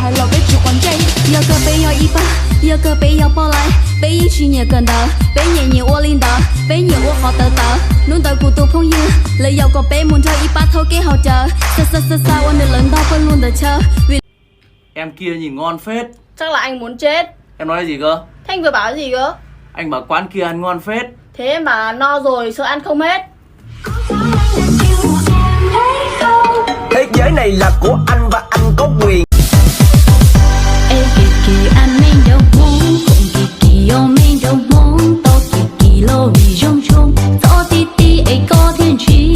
还老被只还债，要个被要一把，要个被要包来，被一去年跟到，被年年我领导，被年我好得到，弄到孤独朋友，来要个被蒙着一把头给好着，sa我的lần đầu vẫn luôn đợi chờ. Em kia nhìn ngon phết. Chắc là anh muốn chết. Em nói gì cơ? Thế anh vừa bảo gì cơ? Anh bảo quán kia ăn ngon phết. Thế mà no rồi sợ ăn không hết. Thế giới này là của anh và anh có quyền. Ê kỳ anh mình đâu muốn, cũng kỳ yêu mình đâu muốn, tao kỳ lâu vì rong rong, gió tí ấy có thiên truy.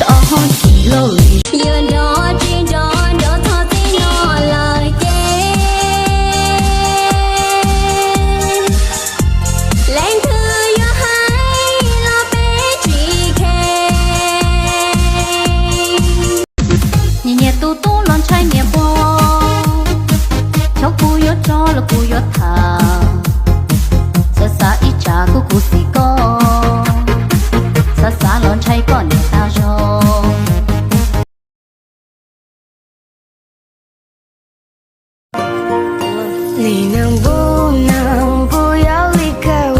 Tao hỏi kỳ lâu vì giờ đó trên đó thọ tí nó lời kê. Lên thư yo hai lo bé chỉ khe. Nhẹ tu lon trai nhẹ bo, cho cu yo cho là cu yo thà, sa ít trà cu xì co, sa lon trai con nhẹ ta rồi.你能不要离开我？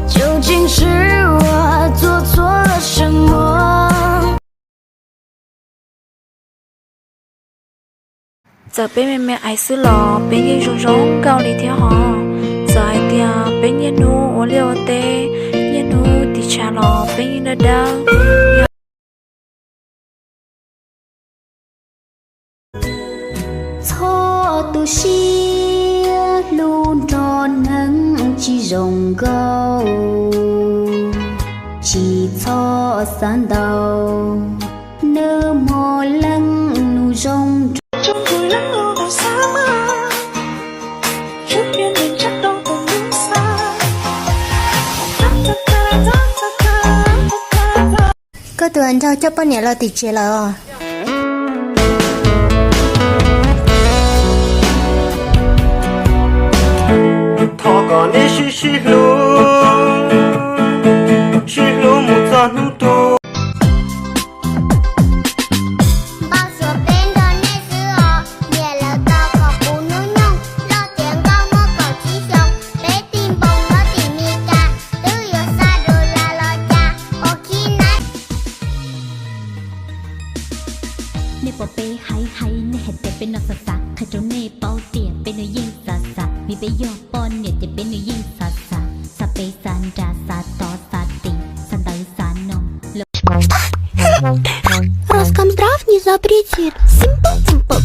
究竟是我做错了什么？ giờ bé mẹ ai xứ lò bé như rong rong cao đi theo họ dài tia bé như nu liêu tê như nu thì cha lò bé như nó đau Cho tu xí luôn tròn nắng chỉ rồng gâu chỉ cho san đầu nơ mò lăng nu rong. Trong vui lắng lo vào xa mơ, chút biến đến chắc đâu còn đứng xa. Có tụi anh cho bao nhiêu là tiền chia là Thọ còn đi xí lú một giọt nụ tu. Nè bỏ bê hay nè hẹnแต่เป็นนอสสะข้าเจ้าเน่เป้าเตี่ยเป็นนอยิ่งสะสะมีไปย่อป้อนเนี่ยจะเป็นนอยิ่งสะสะสะเปสันดาสะต่อสะติสันเตอร์สานนอง Роскомздрав не запретит. Simple, simple,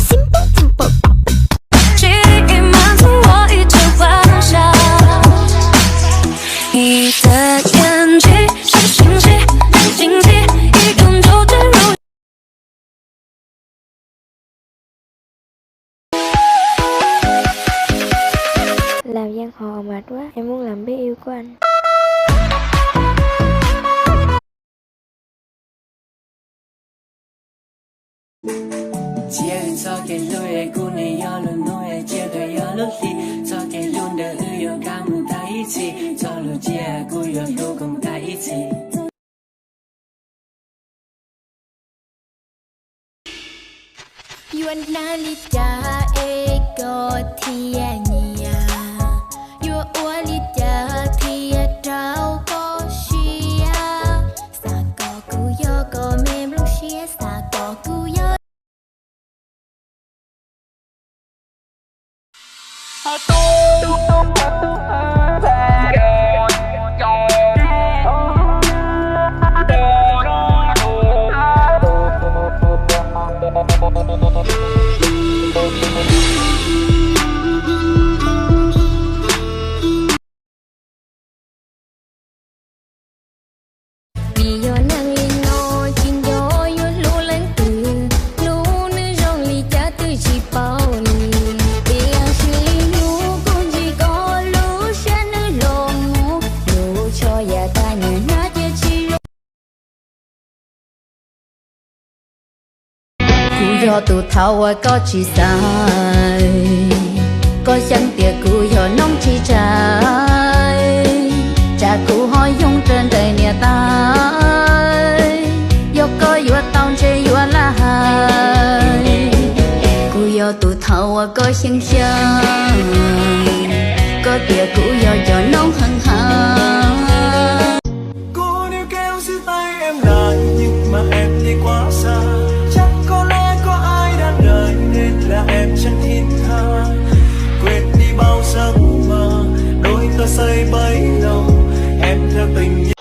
simple, simple. 记忆满足我一直幻想，你的眼睛像星际，很惊奇，一根就坠入。 làm giang hồ mệt quá em muốn làm bé yêu của anh. chia cho cái lối của này yo luôn nói chia cái yo lúc đi cho cái luôn đời yo cảm thấy gì cho lúc chia của yo tôi cũng thấy gì. Yuan nalita ego tiania Yu ualita pia trao ko shia Sa ko ku yo ko mem lu shia sa ko ku yo yo tu thao có chỉ sai có chẳng tiệc cụ yo nông chỉ trái cha cụ hỏi dung trên đời nhà ta yo có yo tao có chân chân có tia cũ do cho nóng hăng hăng. Cô níu kéo giữ tay em lại nhưng mà em đi quá xa. Chắc có lẽ có ai đang đợi nên là em chẳng thiết tha. Quên đi bao giấc mơ đôi ta xây bấy lâu em theo tình.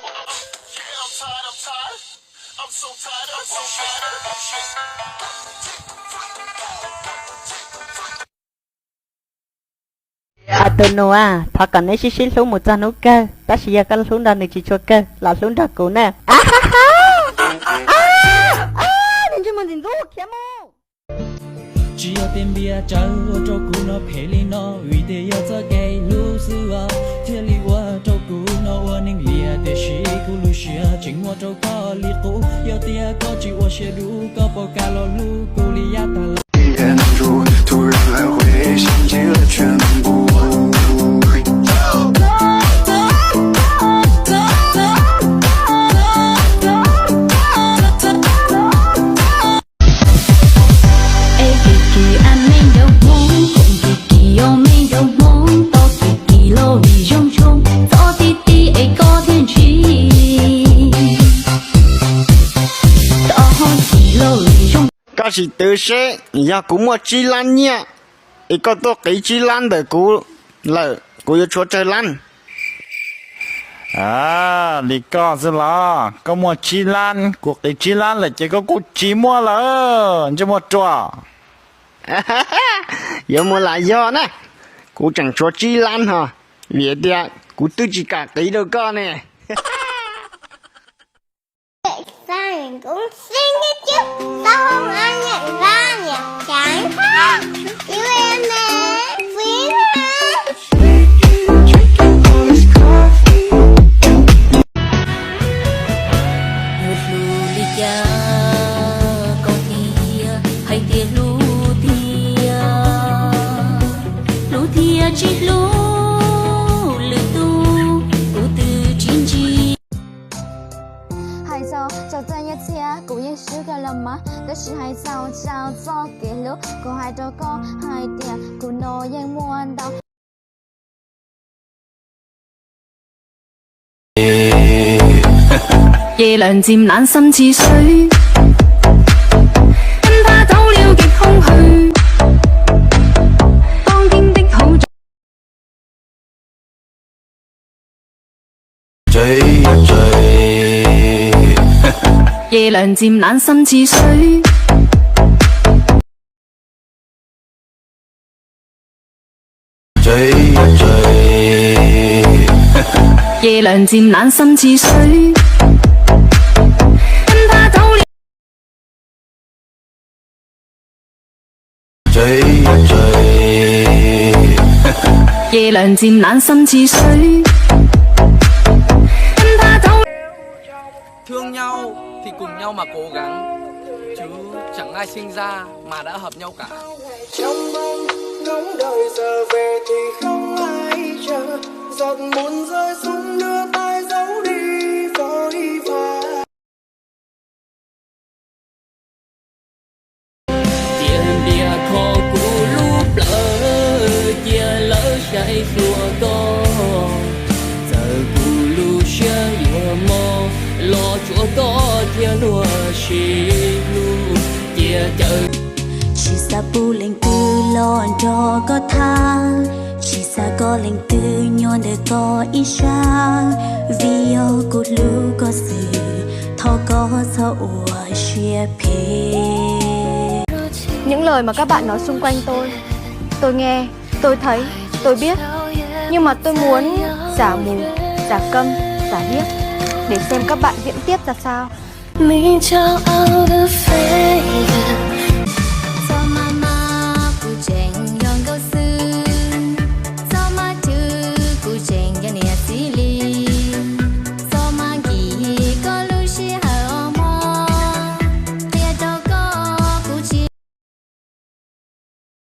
À tôi nói thà cần ấy xí xuống một trăm nút cơ, ta chỉ ra cái xuống đàn này chỉ cho cơ, là xuống đàn cũ nè. Nên cho mình nhìn rút kiếm mô. Chỉ có tiền bia trâu cho cú nó phê li nó, vì thế yêu cho cái lũ xưa, thế li qua cho cú nó qua nên lia để xí cú lũ xưa, chính qua cho có li cú, yêu tiền có chỉ qua xưa đủ, có bao cả lo lũ cú li ya ta. 忍住，突然来回想起了全部。Có gì tự sẽ, giờ cũng một chi lan nha. Ý có tôi kỹ chi lan để cú là cú yêu chúa chơi lan. À, lý có gì là có một chi lan, cuộc kỹ chi lan là chỉ có cú chỉ mua là chứ một trò. Giờ mua lại do nè, cú chẳng chúa chi lan hả? Vì thế cú tự chỉ cả kỹ đâu con nè. Sao cũng xinh hết chứ. Sao không ai nhận ra nhỉ? Chán quá. Yêu em nè. Phí ha. Một lù đi cha có tia hay tia lù tia chỉ lù lư tu cụ từ chín chi. 害臊，就这一次啊，故意输嘅啦嘛，都是害臊，叫做記錄，個害到個害點，故內應換到。夜涼漸冷心似水，跟他走了極空虛，當天的好。追一追，夜涼漸冷心似水，追一追，夜涼漸冷心似水，跟他走了。追一追，夜涼漸冷心似水，跟他走。 Thương nhau thì cùng nhau mà cố gắng, chứ chẳng ai sinh ra mà đã hợp nhau cả. Trong mong ngóng đợi giờ về thì không ai chờ, giọt buồn rơi xuống đưa tay giấu đi vội vã. Tiền địa khó cũ lúc lỡ, chia lỡ chạy xua to, giờ cũ lúc xe yêu mơ. Lo chúa to tia lúa xì lu tia chờ. Chỉ xa bu lên tư lon cho có thang, chỉ xa có lên tư nhon để có ý sang, vì yêu cột lu có sự thọ có sao ủa chia phê. Những lời mà các bạn nói xung quanh tôi nghe, tôi thấy, tôi biết. Nhưng mà tôi muốn giả mù, giả câm, giả điếc để xem các bạn diễn tiếp ra sao. Mình trao out the faded